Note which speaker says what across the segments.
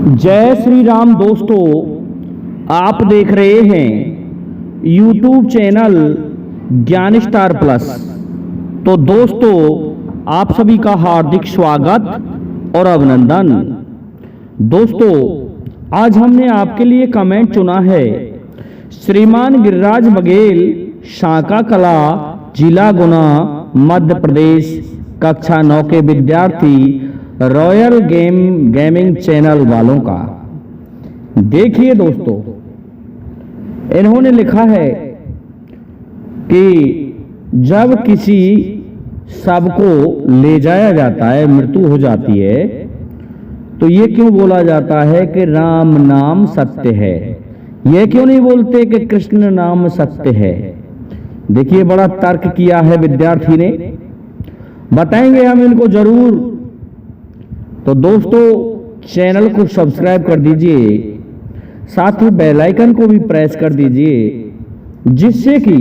Speaker 1: जय श्री राम दोस्तों, आप देख रहे हैं YouTube चैनल ज्ञान स्टार प्लस। तो दोस्तों, आप सभी का हार्दिक स्वागत और अभिनंदन। दोस्तों, आज हमने आपके लिए कमेंट चुना है। श्रीमान गिरिराज बघेल, शाखा कला, जिला गुना, मध्य प्रदेश, कक्षा 9 के विद्यार्थी, रॉयल गेमिंग चैनल वालों का। देखिए दोस्तों, इन्होंने लिखा है कि जब किसी शव को ले जाया जाता है, मृत्यु हो जाती है, तो ये क्यों बोला जाता है कि राम नाम सत्य है? ये क्यों नहीं बोलते कि कृष्ण नाम सत्य है? देखिए, बड़ा तर्क किया है विद्यार्थी ने, बताएंगे हम इनको जरूर। तो दोस्तों, चैनल को सब्सक्राइब कर दीजिए, साथ ही बेल आइकन को भी प्रेस कर दीजिए, जिससे कि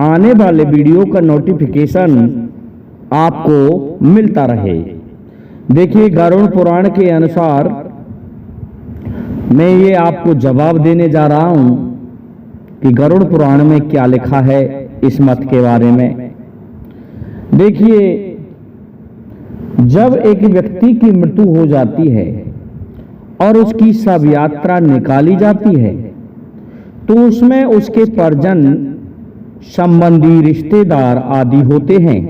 Speaker 1: आने वाले वीडियो का नोटिफिकेशन आपको मिलता रहे। देखिए, गरुड़ पुराण के अनुसार मैं ये आपको जवाब देने जा रहा हूं कि गरुड़ पुराण में क्या लिखा है इस मत के बारे में। देखिए, जब एक व्यक्ति की मृत्यु हो जाती है और उसकी शव यात्रा निकाली जाती है, तो उसमें उसके परिजन, संबंधी, रिश्तेदार आदि होते हैं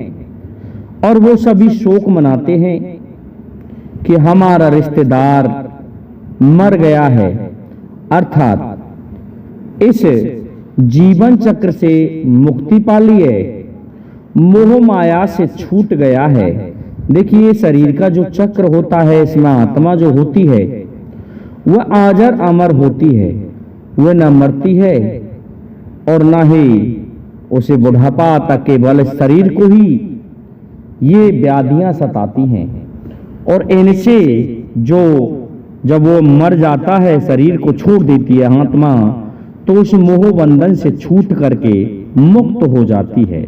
Speaker 1: और वो सभी शोक मनाते हैं कि हमारा रिश्तेदार मर गया है, अर्थात इस जीवन चक्र से मुक्ति पा ली है, मोह माया से छूट गया है। देखिए, शरीर का जो चक्र होता है, इसमें आत्मा जो होती है वह आजर अमर होती है, वह न मरती है और न ही उसे बुढ़ापा आता। केवल शरीर को ही ये व्याधियां सताती हैं और इनसे जो जब वो मर जाता है, शरीर को छोड़ देती है आत्मा, तो उस मोह बंधन से छूट करके मुक्त हो जाती है।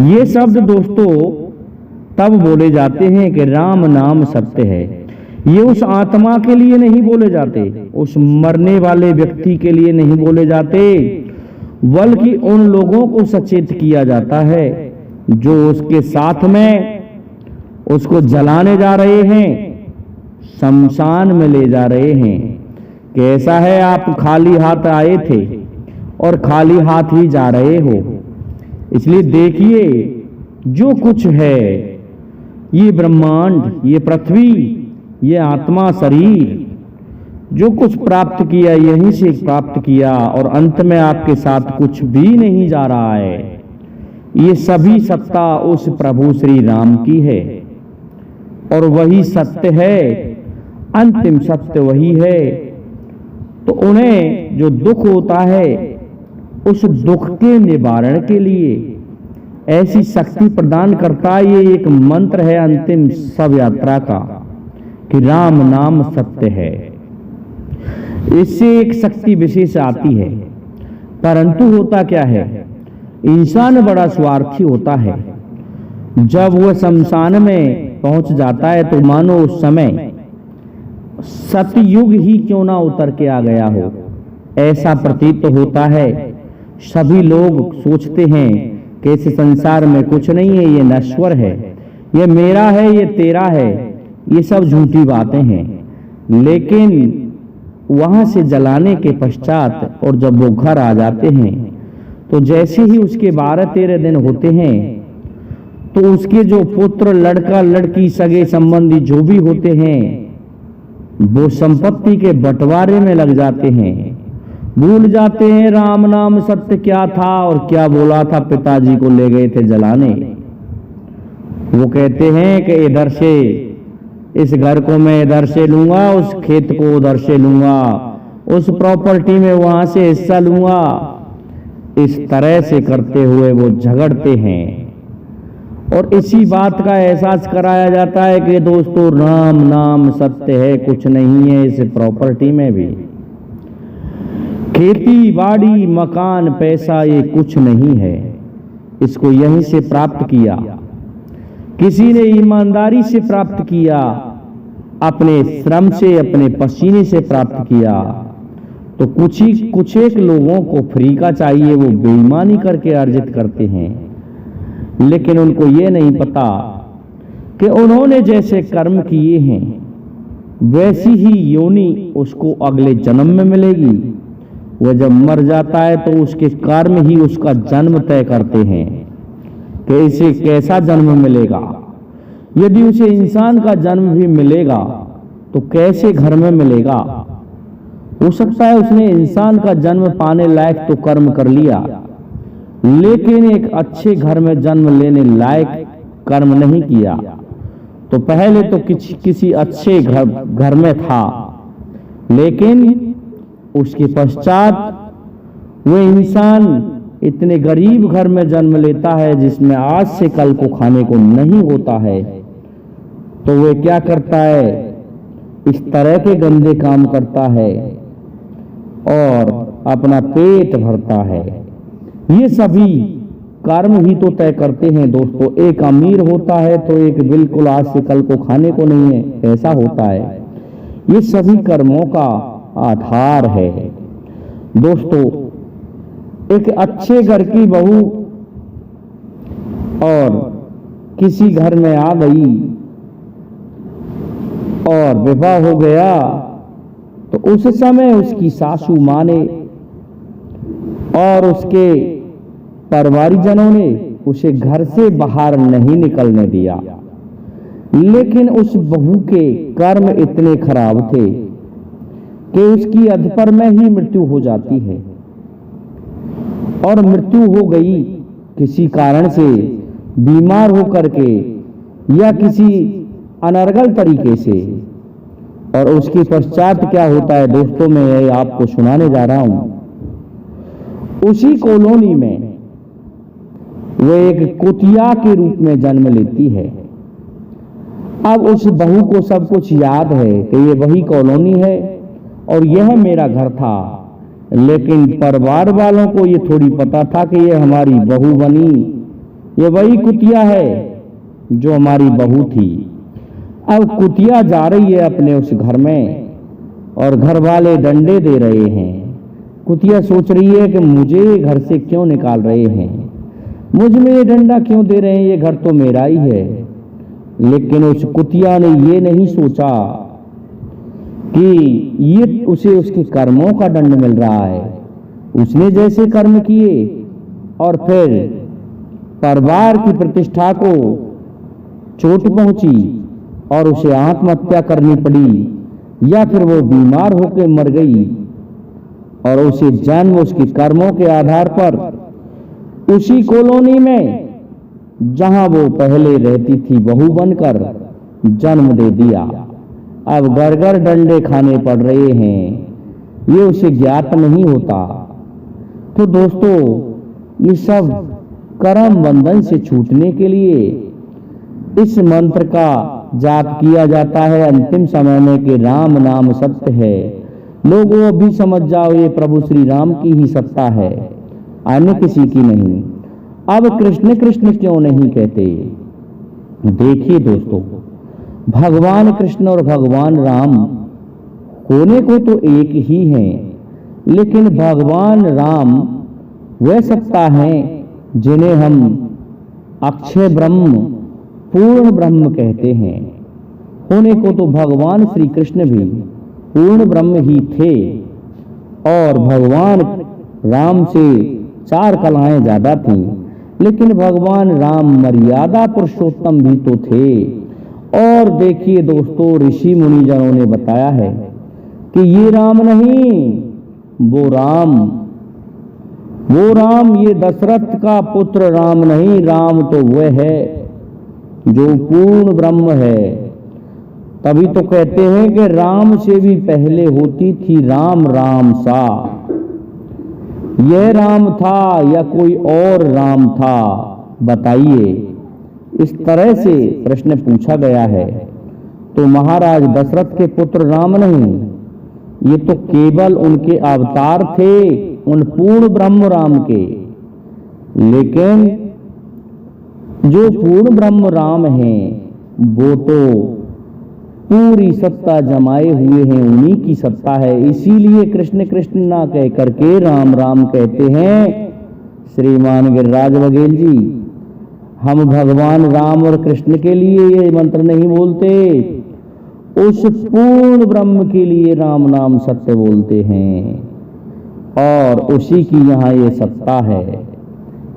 Speaker 1: ये शब्द दोस्तों तब बोले जाते हैं कि राम नाम सत्य है। ये उस आत्मा के लिए नहीं बोले जाते, उस मरने वाले व्यक्ति के लिए नहीं बोले जाते, बल्कि उन लोगों को सचेत किया जाता है जो उसके साथ में उसको जलाने जा रहे हैं, शमशान में ले जा रहे हैं। कैसा है, आप खाली हाथ आए थे और खाली हाथ ही जा रहे हो। इसलिए देखिए, जो कुछ है, ये ब्रह्मांड, ये पृथ्वी, ये आत्मा, शरीर, जो कुछ प्राप्त किया यहीं से प्राप्त किया और अंत में आपके साथ कुछ भी नहीं जा रहा है। ये सभी सत्ता उस प्रभु श्री राम की है और वही सत्य है, अंतिम सत्य वही है। तो उन्हें जो दुख होता है, उस दुख के निवारण के लिए ऐसी शक्ति प्रदान करता है। ये एक मंत्र है अंतिम शव यात्रा का कि राम नाम सत्य है। इससे एक शक्ति विशेष आती है, परंतु होता क्या है, इंसान बड़ा स्वार्थी होता है। जब वह शमशान में पहुंच जाता है तो मानो उस समय सतयुग ही क्यों ना उतर के आ गया हो, ऐसा प्रतीत होता है। सभी लोग सोचते हैं कि इस संसार में कुछ नहीं है, ये नश्वर है, ये मेरा है, ये तेरा है। ये सब झूठी बातें हैं। लेकिन वहां से जलाने के पश्चात और जब वो घर आ जाते हैं, तो जैसे ही उसके 12-13 दिन होते हैं, तो उसके जो पुत्र, लड़का, लड़की, सगे संबंधी जो भी होते हैं, वो संपत्ति के बंटवारे में लग जाते हैं। भूल जाते हैं राम नाम सत्य क्या था और क्या बोला था। पिताजी को ले गए थे जलाने, वो कहते हैं कि इधर से इस घर को मैं इधर से लूंगा, उस खेत को उधर से लूंगा, उस प्रॉपर्टी में वहां से हिस्सा लूंगा। इस तरह से करते हुए वो झगड़ते हैं और इसी बात का एहसास कराया जाता है कि दोस्तों, राम नाम सत्य है, कुछ नहीं है इस प्रॉपर्टी में भी। खेती बाड़ी, मकान, पैसा, ये कुछ नहीं है, इसको यहीं से प्राप्त किया, किसी ने ईमानदारी से प्राप्त किया अपने श्रम से, अपने पसीने से प्राप्त किया। तो कुछ एक लोगों को फ्री का चाहिए, वो बेईमानी करके अर्जित करते हैं, लेकिन उनको ये नहीं पता कि उन्होंने जैसे कर्म किए हैं वैसी ही योनि उसको अगले जन्म में मिलेगी। वह जब मर जाता है तो उसके कर्म ही उसका जन्म तय करते हैं कि इसे कैसा जन्म मिलेगा। यदि उसे इंसान का जन्म भी मिलेगा तो कैसे घर में मिलेगा। हो सकता है उसने इंसान का जन्म पाने लायक तो कर्म कर लिया, लेकिन एक अच्छे घर में जन्म लेने लायक कर्म नहीं किया। तो पहले तो किसी अच्छे घर में था, लेकिन उसके पश्चात वो इंसान इतने गरीब घर में जन्म लेता है जिसमें आज से कल को खाने को नहीं होता है। तो वह क्या करता है, इस तरह के गंदे काम करता है और अपना पेट भरता है। ये सभी कर्म ही तो तय करते हैं दोस्तों। एक अमीर होता है तो एक बिल्कुल आज से कल को खाने को नहीं है, ऐसा होता है। ये सभी कर्मों का आधार है दोस्तों। एक अच्छे घर की बहू और किसी घर में आ गई और विवाह हो गया, तो उस समय उसकी सासू मां ने और उसके परिवारजनों ने उसे घर से बाहर नहीं निकलने दिया। लेकिन उस बहू के कर्म इतने खराब थे कि उसकी अधपर में ही मृत्यु हो जाती है। और मृत्यु हो गई किसी कारण से, बीमार होकर के या किसी अनर्गल तरीके से। और उसके पश्चात क्या होता है दोस्तों, मैं ये आपको सुनाने जा रहा हूं। उसी कॉलोनी में वो एक कुतिया के रूप में जन्म लेती है। अब उस बहू को सब कुछ याद है कि ये वही कॉलोनी है और यह मेरा घर था, लेकिन परिवार वालों को ये थोड़ी पता था कि ये हमारी बहू बनी, ये वही कुतिया है जो हमारी बहू थी। अब कुतिया जा रही है अपने उस घर में और घर वाले डंडे दे रहे हैं। कुतिया सोच रही है कि मुझे घर से क्यों निकाल रहे हैं, मुझ में ये डंडा क्यों दे रहे हैं, ये घर तो मेरा ही है। लेकिन उस कुतिया ने ये नहीं सोचा कि ये उसे उसके कर्मों का दंड मिल रहा है। उसने जैसे कर्म किए और फिर परिवार की प्रतिष्ठा को चोट पहुंची और उसे आत्महत्या करनी पड़ी, या फिर वो बीमार होकर मर गई और उसे जन्म उसके कर्मों के आधार पर उसी कॉलोनी में जहां वो पहले रहती थी बहू बनकर जन्म दे दिया। अब घर घर डंडे खाने पड़ रहे हैं, ये उसे ज्ञात नहीं होता। तो दोस्तों, ये सब कर्म बंधन से छूटने के लिए इस मंत्र का जाप किया जाता है अंतिम समय में कि राम नाम सत्य है। लोगों अभी समझ जाओ ये प्रभु श्री राम की ही सत्ता है, अन्य किसी की नहीं। अब कृष्ण कृष्ण क्यों नहीं कहते? देखिए दोस्तों, भगवान कृष्ण और भगवान राम होने को तो एक ही हैं, लेकिन भगवान राम वह सत्ता हैं जिन्हें हम अक्षय ब्रह्म, पूर्ण ब्रह्म कहते हैं। होने को तो भगवान श्री कृष्ण भी पूर्ण ब्रह्म ही थे और भगवान राम से 4 कलाएं ज्यादा थीं, लेकिन भगवान राम मर्यादा पुरुषोत्तम भी तो थे। और देखिए दोस्तों, ऋषि मुनिजनों ने बताया है कि ये राम नहीं, वो राम ये दशरथ का पुत्र राम नहीं, राम तो वह है जो पूर्ण ब्रह्म है। तभी तो कहते हैं कि राम से भी पहले होती थी राम राम सा। यह राम था या कोई और राम था, बताइए? इस तरह से प्रश्न पूछा गया है। तो महाराज दशरथ के पुत्र राम नहीं, ये तो केवल उनके अवतार थे, उन पूर्ण ब्रह्म राम के। लेकिन जो पूर्ण ब्रह्म राम हैं वो तो पूरी सत्ता जमाए हुए हैं, उन्हीं की सत्ता है। इसीलिए कृष्ण कृष्ण ना कह करके राम राम कहते हैं श्रीमान गिरिराज बघेल जी। हम भगवान राम और कृष्ण के लिए ये मंत्र नहीं बोलते, उस पूर्ण ब्रह्म के लिए राम नाम सत्य बोलते हैं और उसी की यहाँ ये सत्ता है।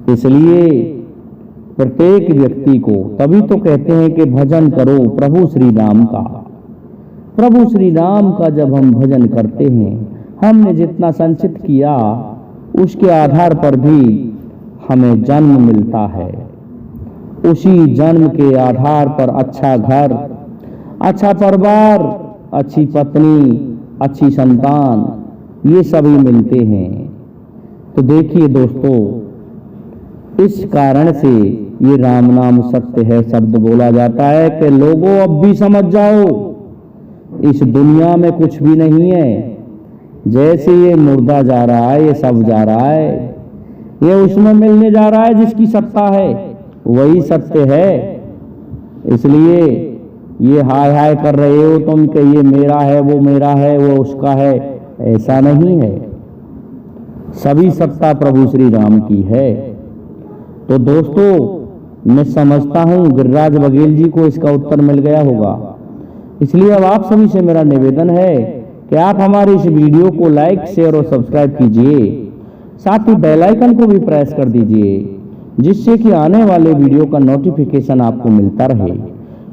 Speaker 1: इसलिए प्रत्येक व्यक्ति को, तभी तो कहते हैं कि भजन करो प्रभु श्री राम का। प्रभु श्री राम का जब हम भजन करते हैं, हमने जितना संचित किया उसके आधार पर भी हमें जन्म मिलता है। उसी जन्म के आधार पर अच्छा घर, अच्छा परिवार, अच्छी पत्नी, अच्छी संतान, ये सभी मिलते हैं। तो देखिए दोस्तों, इस कारण से ये राम नाम सत्य है शब्द बोला जाता है कि लोगों अब भी समझ जाओ, इस दुनिया में कुछ भी नहीं है। जैसे ये मुर्दा जा रहा है, ये सब जा रहा है, ये उसमें मिलने जा रहा है जिसकी सत्ता है, वही सत्य है। इसलिए ये हाय हाय कर रहे हो तुम कि ये मेरा है, वो मेरा है, वो उसका है, ऐसा नहीं है। सभी सत्ता प्रभु श्री राम की है। तो दोस्तों, मैं समझता हूं गिरिराज बघेल जी को इसका उत्तर मिल गया होगा। इसलिए अब आप सभी से मेरा निवेदन है कि आप हमारे इस वीडियो को लाइक, शेयर और सब्सक्राइब कीजिए। साथ ही बेल आइकन को भी प्रेस कर दीजिए, जिससे कि आने वाले वीडियो का नोटिफिकेशन आपको मिलता रहे।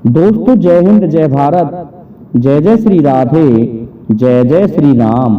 Speaker 1: दोस्तों, जय हिंद, जय भारत, जय जय श्री राधे, जय जय श्री राम।